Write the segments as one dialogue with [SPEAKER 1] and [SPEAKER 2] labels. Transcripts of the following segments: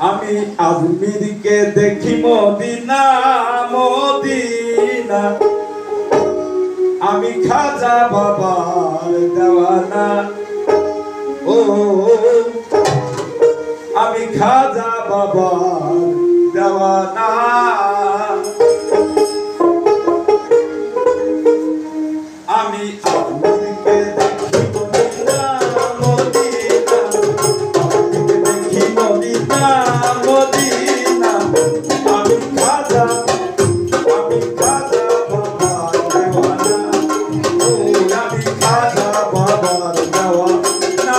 [SPEAKER 1] আমি আজমিরকে দেখি Medina Medina, আমি খাজা বাবার দেওয়ানা। ও আমি খাজা বাবার দেওয়ানা। আমি আজমিরকে দেখি মদিনা মদিনা, দেখি মদিনা মদিনা, আমি খাজা বাবার দেওয়ানা। ও আমি খাজা বাবার দেওয়ানা।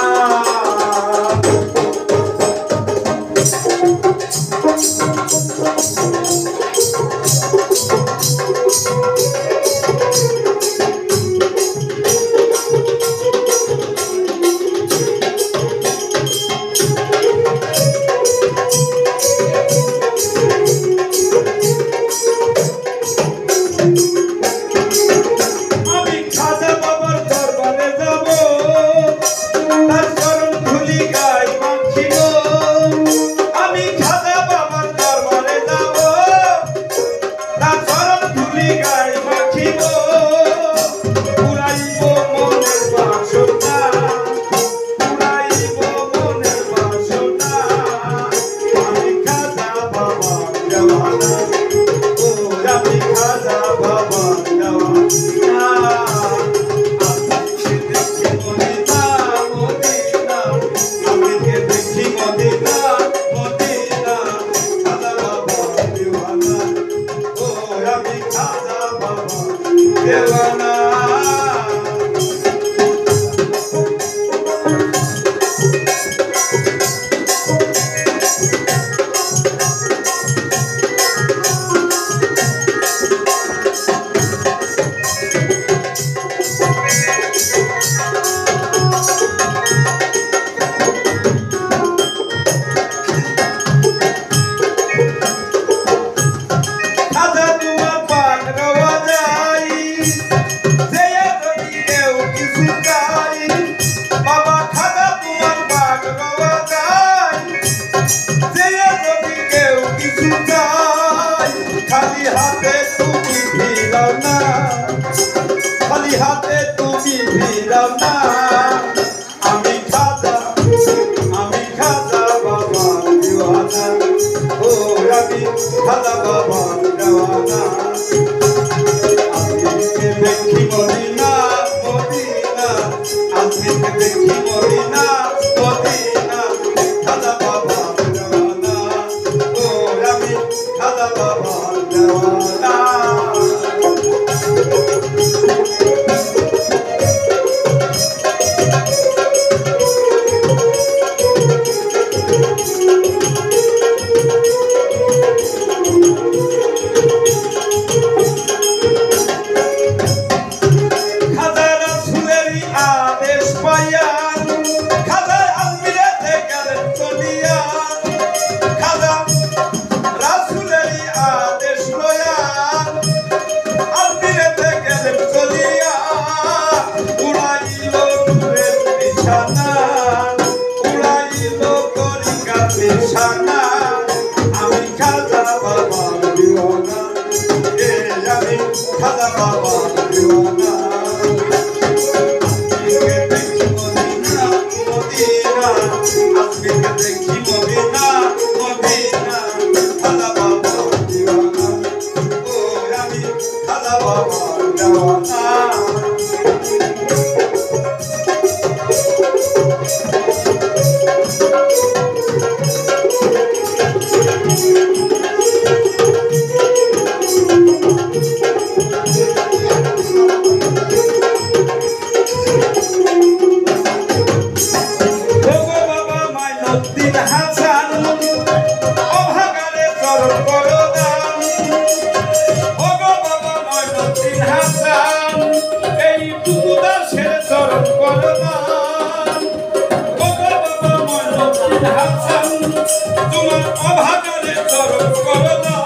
[SPEAKER 1] খালি হাতে তুমি ফিরাও না। আমি খাজা বাবার দেওয়ানা। ও আমি খাজা বাবার দেওয়ানা। আজমিরকে দেখি মদিনা মদিনা, আজমিরকে দেখি মদিনা মদিনা, খাজা বাবার দেওয়ানা। ও আমি খাজা বাবার দেওয়ানা। আমি খাজা বাবার দেওয়ানা। আমি খাজা বাবার দেওয়ানা। আজমিরকে দেখি মদিনা মদিনা, আজমিরকে দেখি মদিনা মদিনা, খাজা বাবার দেওয়ানা। ও আমি খাজা বাবার দেওয়ানা। তোমার অভাগারে চরণ করো না।